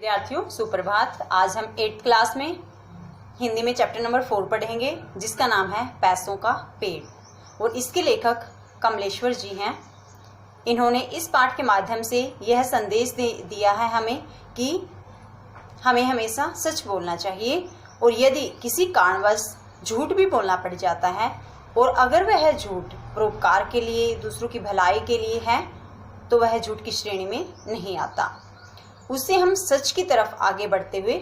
विद्यार्थियों सुप्रभात। आज हम 8th क्लास में हिंदी में चैप्टर नंबर 4 पढ़ेंगे, जिसका नाम है पैसों का पेड़। और इसके लेखक कमलेश्वर जी हैं। इन्होंने इस पाठ के माध्यम से यह संदेश दिया है हमें कि हमें हमेशा सच बोलना चाहिए, और यदि किसी कारणवश झूठ भी बोलना पड़ जाता है और अगर वह झूठ परोपकार के लिए, दूसरों की भलाई के लिए है, तो वह झूठ की श्रेणी में नहीं आता। उससे हम सच की तरफ आगे बढ़ते हुए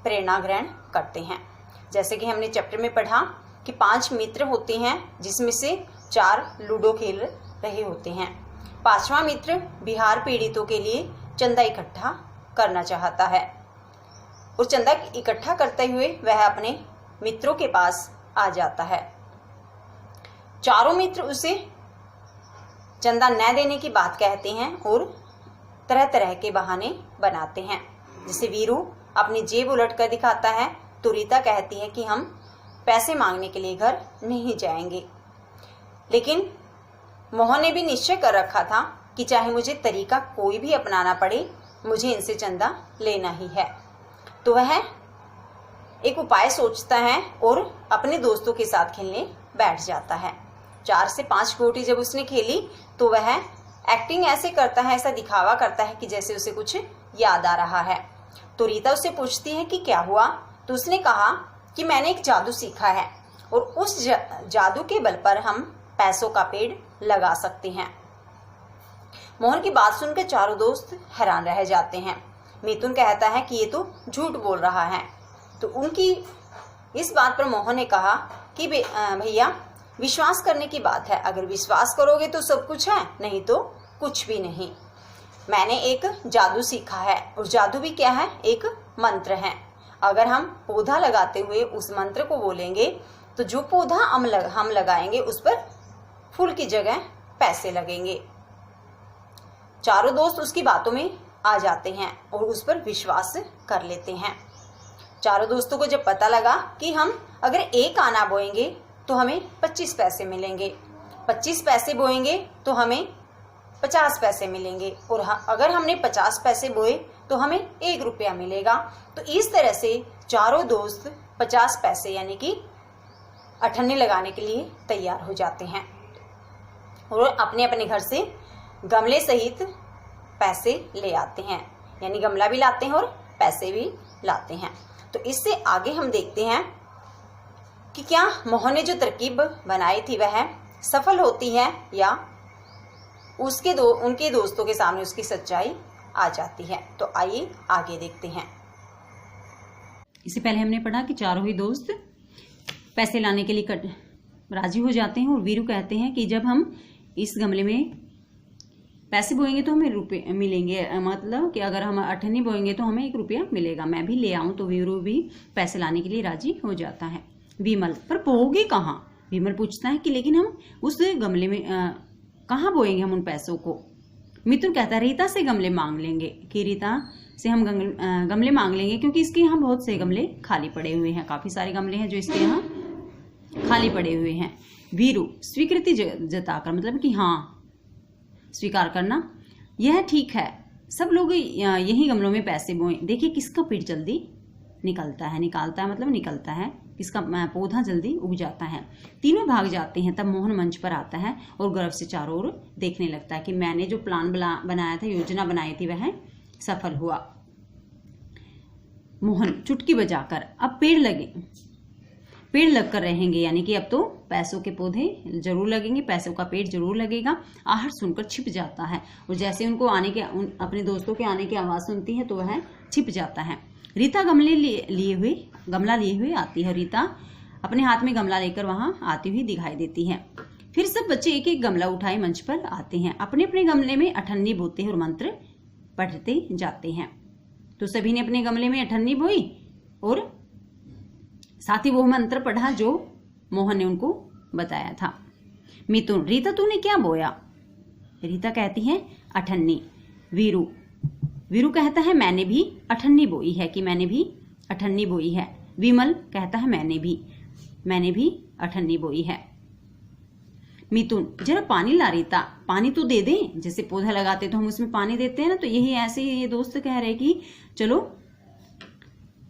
प्रेरणा ग्रहण करते हैं। जैसे कि हमने चैप्टर में पढ़ा कि 5 मित्र होते हैं, जिसमें से 4 लूडो खेल रहे होते हैं। 5वां मित्र बिहार पीड़ितों के लिए चंदा इकट्ठा करना चाहता है, और चंदा इकट्ठा करते हुए वह अपने मित्रों के पास आ जाता है। चारों मित्र उसे चंदा न देने की बात कहते हैं और तरह तरह के बहाने बनाते हैं। जैसे वीरू अपनी जेब उलट कर दिखाता है, तो रीता कहती है कि हम पैसे मांगने के लिए घर नहीं जाएंगे। लेकिन मोहन ने भी निश्चय कर रखा था कि चाहे मुझे तरीका कोई भी अपनाना पड़े, मुझे इनसे चंदा लेना ही है। तो वह एक उपाय सोचता है और अपने दोस्तों के साथ खेलने बैठ जाता है। 4 से 5 गोटी जब उसने खेली तो वह एक्टिंग ऐसे करता है, ऐसा दिखावा करता है कि जैसे उसे कुछ याद आ रहा है। तो रीता उससे पूछती है कि क्या हुआ। तो उसने कहा कि मैंने एक जादू सीखा है और उस जादू के बल पर हम पैसों का पेड़ लगा सकते हैं। मोहन की बात सुनकर चारों दोस्त हैरान रह जाते हैं। मिथुन कहता है कि ये तो झूठ बोल रहा है। तो उनकी इस बात पर मोहन ने कहा कि भैया विश्वास करने की बात है, अगर विश्वास करोगे तो सब कुछ है, नहीं तो कुछ भी नहीं। मैंने एक जादू सीखा है, और जादू भी क्या है, एक मंत्र है। अगर हम पौधा लगाते हुए उस मंत्र को बोलेंगे तो जो पौधा हम लगाएंगे उस पर फूल की जगह पैसे लगेंगे। चारों दोस्त उसकी बातों में आ जाते हैं और उस पर विश्वास कर लेते हैं। चारों दोस्तों को जब पता लगा कि हम अगर एक आना बोएंगे तो हमें 25 पैसे मिलेंगे, 25 पैसे बोएंगे तो हमें 50 पैसे मिलेंगे, और अगर हमने 50 पैसे बोए तो हमें 1 रुपया मिलेगा। तो इस तरह से चारों दोस्त 50 पैसे यानी कि 98 लगाने के लिए तैयार हो जाते हैं और अपने अपने घर से गमले सहित पैसे ले आते हैं, यानी गमला भी लाते हैं और पैसे भी लाते हैं। तो इससे आगे हम देखते हैं कि क्या मोहन ने जो तरकीब बनाई थी वह सफल होती है या उनके दोस्तों के सामने उसकी सच्चाई आ जाती है। तो आइए आगे देखते हैं। इससे पहले हमने पढ़ा कि चारों ही दोस्त पैसे लाने के लिए राजी हो जाते हैं, और वीरू कहते हैं कि जब हम इस गमले में पैसे बोएंगे तो हमें रुपये मिलेंगे, मतलब कि अगर हम 98 बोएंगे तो हमें 1 रुपया मिलेगा। मैं भी ले आऊं। तो वीरू भी पैसे लाने के लिए राजी हो जाता है। विमल, पर बोओगे कहाँ? विमल पूछता है कि लेकिन हम उस गमले में कहाँ बोएंगे हम उन पैसों को? मिथुन कहता है रीता से गमले मांग लेंगे, कि रीता से हम गमले मांग लेंगे, क्योंकि इसके यहाँ बहुत से गमले खाली पड़े हुए हैं। काफी सारे गमले हैं जो इसके यहाँ खाली पड़े हुए हैं। वीरू स्वीकृति जताकर, मतलब कि हाँ स्वीकार करना, यह ठीक है, सब लोग यही गमलों में पैसे बोएं। देखिए किसका पेड़ जल्दी निकलता है, मतलब निकलता है, किसका पौधा जल्दी उग जाता है। तीनों भाग जाते हैं। तब मोहन मंच पर आता है और गर्व से चारों ओर देखने लगता है कि मैंने जो प्लान बनाया था, योजना बनाई थी, वह सफल हुआ। मोहन चुटकी बजाकर, अब पेड़ लगकर रहेंगे, यानी कि अब तो पैसों के पौधे जरूर लगेंगे, पैसों का पेड़ जरूर लगेगा। आहट सुनकर छिप जाता है, और जैसे उनको अपने दोस्तों के आने की आवाज सुनती है तो वह छिप जाता है। रीता गमला लिए हुए आती है। रीता अपने हाथ में गमला लेकर वहां आती हुई दिखाई देती है। फिर सब बच्चे एक एक गमला उठाए मंच पर आते हैं, अपने अपने गमले में 98 बोते हैं और मंत्र पढ़ते जाते हैं। तो सभी ने अपने गमले में 98 बोई और साथ ही वो मंत्र पढ़ा जो मोहन ने उनको बताया था। मिथुन, रीता तूने क्या बोया? रीता कहती है 98। वीरू कहता है मैंने भी 98 बोई है, कि मैंने भी 98 बोई है। विमल कहता है मैंने भी 98 बोई है। मिथुन, जरा पानी ला रीता, पानी तो दे दे, जैसे पौधा लगाते तो हम उसमें पानी देते हैं ना, तो यही ऐसे ही ये दोस्त कह रहे कि चलो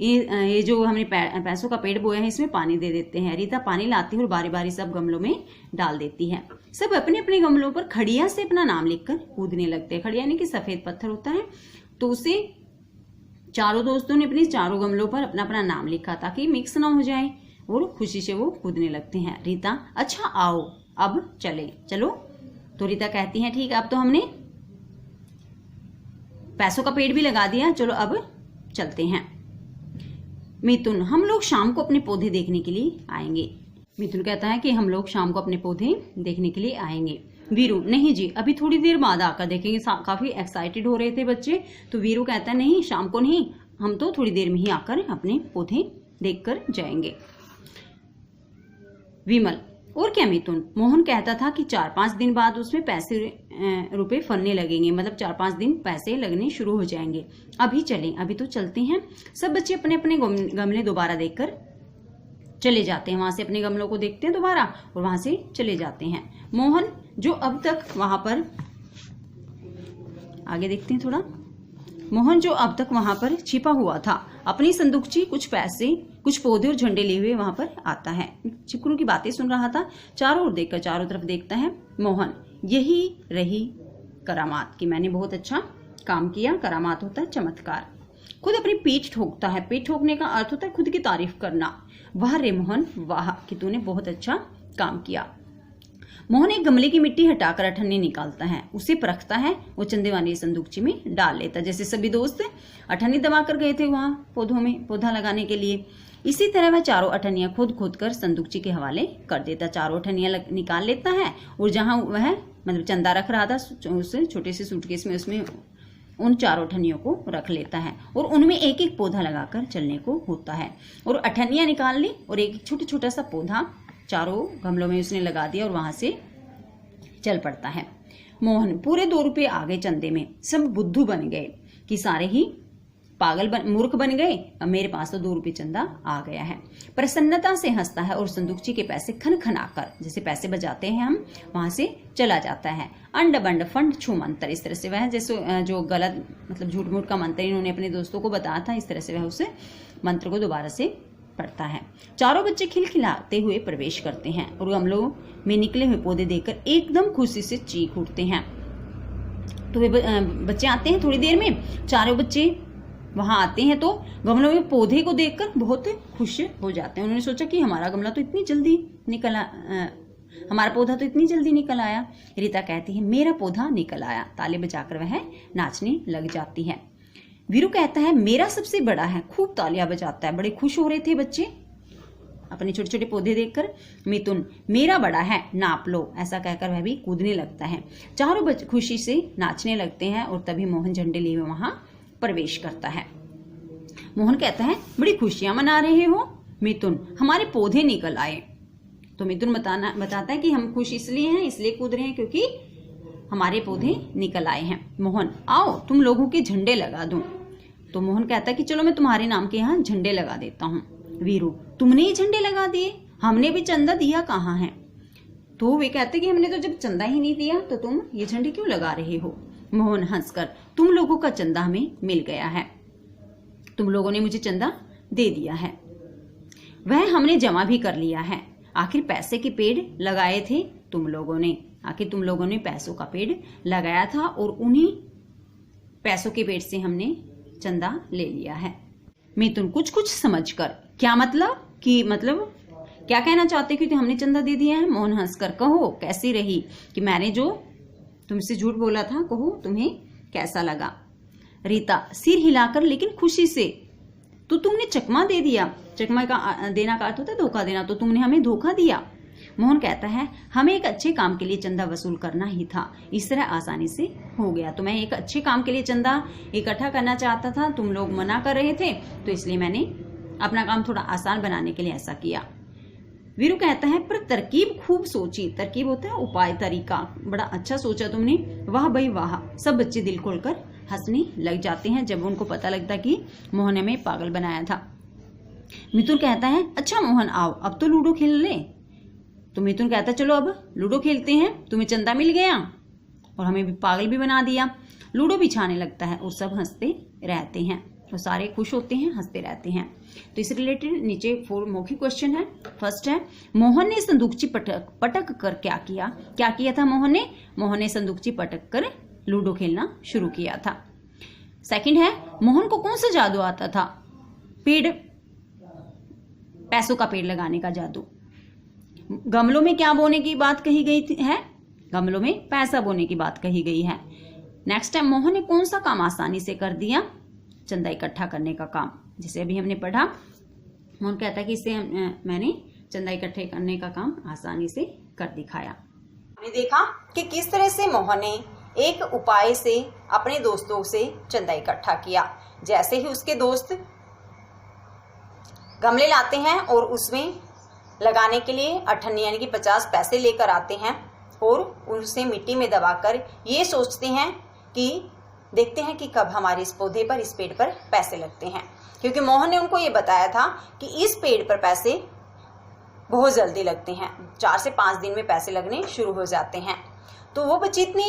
ये जो हमने पैसों का पेड़ बोया है इसमें पानी दे देते हैं। रीता पानी लाती है और बारी बारी सब गमलों में डाल देती है। सब अपने अपने गमलों पर खड़िया से अपना नाम लिखकर कूदने लगते हैं। खड़िया यानी कि सफेद पत्थर होता है, तो उसे चारों दोस्तों ने अपने चारों गमलों पर अपना अपना नाम लिखा ताकि मिक्स ना हो जाए, और खुशी से वो कूदने लगते हैं। रीता, अच्छा आओ अब चलो। तो रीता कहती है ठीक, अब तो हमने पैसों का पेड़ भी लगा दिया, चलो अब चलते हैं। मिथुन, हम लोग शाम को अपने पौधे देखने के लिए आएंगे। मिथुन कहता है कि हम लोग शाम को अपने पौधे देखने के लिए आएंगे। वीरू, नहीं जी, अभी थोड़ी देर बाद आकर देखेंगे। काफी एक्साइटेड हो रहे थे बच्चे, तो वीरू कहता है नहीं, शाम को नहीं, हम तो थोड़ी देर में ही आकर अपने पौधे देखकर जाएंगे। विमल, और क्या मिथुन, मोहन कहता था कि 4-5 दिन बाद उसमें पैसे रुपए फलने लगेंगे, मतलब 4-5 दिन पैसे लगने शुरू हो जाएंगे। अभी चलें, अभी तो चलते हैं। सब बच्चे अपने अपने गमले दोबारा देखकर चले जाते हैं। वहां से अपने गमलों को देखते हैं दोबारा और वहां से चले जाते हैं। मोहन, जो अब तक वहां पर, आगे देखते हैं थोड़ा। मोहन, जो अब तक वहां पर छिपा हुआ था, अपनी संदूकची, कुछ पैसे, कुछ पौधे और झंडे लिए हुए वहां पर आता है। चिकरू की बातें सुन रहा था, चारों ओर देखकर चारों तरफ देखता है। मोहन, यही रही करामात कि मैंने बहुत अच्छा काम किया। करामात होता है चमत्कार। खुद अपनी पीठ ठोकता है। पीठ ठोकने का अर्थ होता है खुद की तारीफ करना। वाह रे मोहन, वाह कि तूने बहुत अच्छा काम किया। मोहन एक गमले की मिट्टी हटाकर अठन्नी निकालता है, उसे परखता है और चंदे वाली संदूकची में डाल लेता। जैसे सभी दोस्त अठन्नी दबा कर गए थे वहां पौधों में पौधा लगाने के लिए, इसी तरह वह चारों अठन्नियां खोद कर संदूकची के हवाले कर देता। चारों अठन्नियां निकाल लेता है और जहां वह मतलब चंदा रख रहा था उस छोटे से सूटकेस में, उसमें उन चारों अठन्नियों को रख लेता है और उनमें एक एक पौधा लगाकर चलने को होता है। और अठन्नियां निकाल ली और एक छोटा छोटा सा पौधा चारों गमलों में उसने लगा दिया और वहां से चल पड़ता है। मोहन, पूरे 2 रुपए आ गए चंदे में। सब बुद्धू बन गए कि सारे ही मूर्ख बन गए। अब मेरे पास तो 2 रुपए चंदा आ गया है। प्रसन्नता से हंसता है और संदूकची के पैसे खन खनाकर, जैसे पैसे बजाते हैं हम, वहां से चला जाता है। अंड बंड फंड छू मंत्र, इस तरह से वह जैसे जो गलत मतलब झूठ मूठ का मंत्र इन्होंने अपने दोस्तों को बताया था, इस तरह से वह उस मंत्र को दोबारा से पड़ता है। चारों बच्चे खिलखिलाते हुए प्रवेश करते हैं और गमलों में निकले हुए पौधे देखकर एकदम खुशी से चीख उठते हैं। तो वे बच्चे आते हैं थोड़ी देर में। चारों बच्चे वहां आते हैं तो गमलों में पौधे को देखकर बहुत खुश हो जाते हैं। उन्होंने सोचा कि हमारा गमला तो इतनी जल्दी हमारा पौधा तो इतनी जल्दी निकल आया। रीता कहती है मेरा पौधा निकल आया। ताली बजाकर वह नाचने लग जाती है। वीरू कहता है मेरा सबसे बड़ा है, खूब तालियां बजाता है। बड़े खुश हो रहे थे बच्चे अपने छोटे छोटे पौधे देखकर। मिथुन, मेरा बड़ा है, नाप लो, ऐसा कहकर वह भी कूदने लगता है। चारों बच्चे खुशी से नाचने लगते हैं और तभी मोहन झंडे लिए हुए वहां प्रवेश करता है। मोहन कहता है बड़ी खुशियां मना रहे हो मिथुन, हमारे पौधे निकल आए। तो मिथुन बताता है कि हम खुश इसलिए हैं, इसलिए कूद रहे हैं क्योंकि हमारे पौधे निकल आए हैं। मोहन, आओ तुम लोगों के झंडे लगा दूं। तो मोहन कहता है कि चलो मैं तुम्हारे नाम के यहाँ झंडे लगा देता हूँ। वीरू, तुमने ही झंडे लगा दिए, हमने भी चंदा दिया कहाँ है? तो वे कहते कि हमने तो जब चंदा ही नहीं दिया तो तुम ये झंडे क्यों लगा रहे हो? मोहन हंसकर, तुम लोगों का चंदा हमें मिल गया है, तुम लोगों ने मुझे चंदा दे दिया है, वह हमने जमा भी कर लिया है। आखिर पैसे के पेड़ लगाए थे तुम लोगों ने, आखिर तुम लोगों ने पैसों का पेड़ लगाया था और उन्हीं पैसों के पेड़ से हमने चंदा ले लिया है। मिथुन, कुछ कुछ समझकर, क्या मतलब कि मतलब क्या कहना चाहते कि हमने चंदा दे दिया है? मोहन हंसकर, कहो कैसी रही कि मैंने जो तुमसे झूठ बोला था, कहो तुम्हें कैसा लगा? रीता सिर हिलाकर लेकिन खुशी से, तो तुमने चकमा दे दिया। चकमा का देना का अर्थ होता है धोखा देना, तो तुमने हमें धोखा दिया। मोहन कहता है हमें एक अच्छे काम के लिए चंदा वसूल करना ही था, इस तरह आसानी से हो गया। तो मैं एक अच्छे काम के लिए चंदा इकट्ठा करना चाहता था, तुम लोग मना कर रहे थे, तो इसलिए मैंने अपना काम थोड़ा आसान बनाने के लिए ऐसा किया। वीरू कहता है पर तरकीब खूब सोची। तरकीब होता है उपाय, तरीका, बड़ा अच्छा सोचा तुमने, वाह भाई वाह। सब बच्चे दिल खोलकर हंसने लग जाते हैं जब उनको पता लगता कि मोहन ने हमें पागल बनाया था। मिथुन कहता है अच्छा मोहन आओ अब तो लूडो खेल ले। तो मिथुन कहता है चलो अब लूडो खेलते हैं, तुम्हें चंदा मिल गया और हमें भी पागल भी बना दिया। लूडो बिछाने लगता है और सब हंसते रहते हैं। तो सारे खुश होते हैं, हंसते रहते हैं। तो इससे रिलेटेड नीचे 4 मौखिक क्वेश्चन है। फर्स्ट है, मोहन ने संदूकची पटक कर क्या किया? क्या किया था मोहन ने संदूकची पटक कर लूडो खेलना शुरू किया था। सेकंड है, मोहन को कौन सा जादू आता था? पैसों का पेड़ लगाने का जादू। गमलों में क्या बोने की बात कही गई है? गमलों में पैसा बोने की बात कही गई है। नेक्स्ट है, मोहन ने कौन सा काम आसानी से कर दिया? चंदा इकट्ठा करने का काम। जिसे अभी हमने पढ़ा, मोहन कहता है कि इससे मैंने चंदा इकट्ठे करने का काम आसानी से कर दिखाया। हमने देखा कि किस तरह से मोहन ने एक उपाय से अपने दोस्तों से चंदा इकट्ठा किया। जैसे ही उसके दोस्त गमले लाते हैं और उसमें लगाने के लिए 58 यानी कि 50 पैसे लेकर आते हैं और उसे मिट्टी में दबाकर ये सोचते हैं कि देखते हैं कि कब हमारे इस पौधे पर, इस पेड़ पर पैसे लगते हैं। क्योंकि मोहन ने उनको ये बताया था कि इस पेड़ पर पैसे बहुत जल्दी लगते हैं, 4 से 5 दिन में पैसे लगने शुरू हो जाते हैं। तो वो बच्चे इतने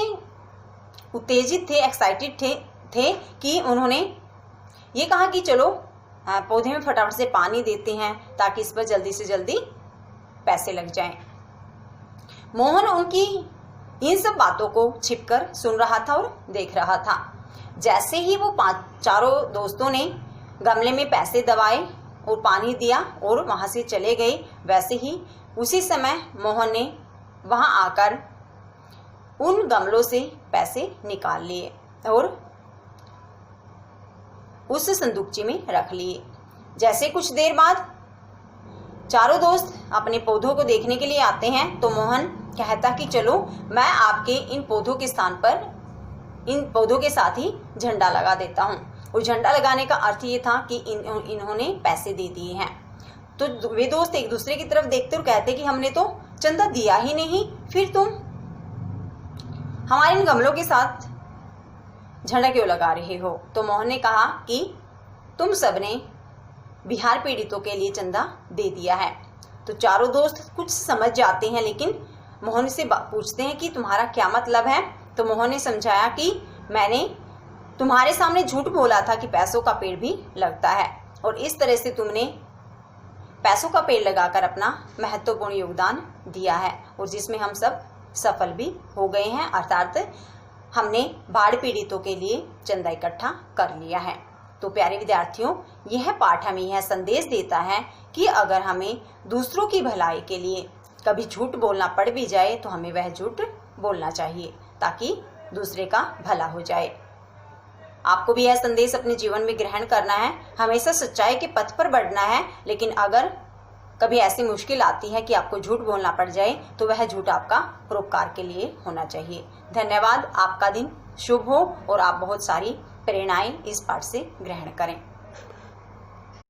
उत्तेजित थे, एक्साइटेड थे कि उन्होंने ये कहा कि चलो पौधे में फटाफट से पानी देते हैं ताकि इस पर जल्दी से जल्दी पैसे लग जाएं। मोहन उनकी इन सब बातों को छिपकर सुन रहा था और देख रहा था। जैसे ही वो चारों दोस्तों ने गमले में पैसे दबाए और पानी दिया और वहां से चले गए, वैसे ही उसी समय मोहन ने वहां आकर उन गमलों से पैसे निकाल लिए और उस संदूकची में रख लिए। जैसे कुछ देर बाद चारों दोस्त अपने पौधों को देखने के लिए आते हैं तो मोहन कहता कि चलो मैं आपके इन पौधों के स्थान पर इन पौधों के साथ ही झंडा लगा देता हूँ। और झंडा लगाने का अर्थ ये था कि इन्होंने पैसे दे दिए हैं। तो वे दोस्त एक दूसरे की तरफ देखते और कहते कि हमने तो चंदा दिया ही नहीं, फिर तुम हमारे इन गमलों के साथ झंडा क्यों लगा रहे हो? तो मोहन ने कहा कि तुम सबने बिहार पीड़ितों के लिए चंदा दे दिया है। तो चारों दोस्त कुछ समझ जाते हैं, लेकिन मोहन से पूछते हैं कि तुम्हारा क्या मतलब है? तो मोहन ने समझाया कि मैंने तुम्हारे सामने झूठ बोला था कि पैसों का पेड़ भी लगता है और इस तरह से तुमने पैसों का पेड़ लगाकर अपना महत्वपूर्ण योगदान दिया है और जिसमें हम सब सफल भी हो गए हैं, अर्थात हमने बाढ़ पीड़ितों के लिए चंदा इकट्ठा कर लिया है। तो प्यारे विद्यार्थियों, यह पाठ हमें यह संदेश देता है कि अगर हमें दूसरों की भलाई के लिए कभी झूठ बोलना पड़ भी जाए तो हमें वह झूठ बोलना चाहिए ताकि दूसरे का भला हो जाए। आपको भी यह संदेश अपने जीवन में ग्रहण करना है, हमेशा सच्चाई के पथ पर बढ़ना है। लेकिन अगर कभी ऐसी मुश्किल आती है कि आपको झूठ बोलना पड़ जाए तो वह झूठ आपका परोपकार के लिए होना चाहिए। धन्यवाद। आपका दिन शुभ हो और आप बहुत सारी प्रेरणाएं इस पाठ से ग्रहण करें।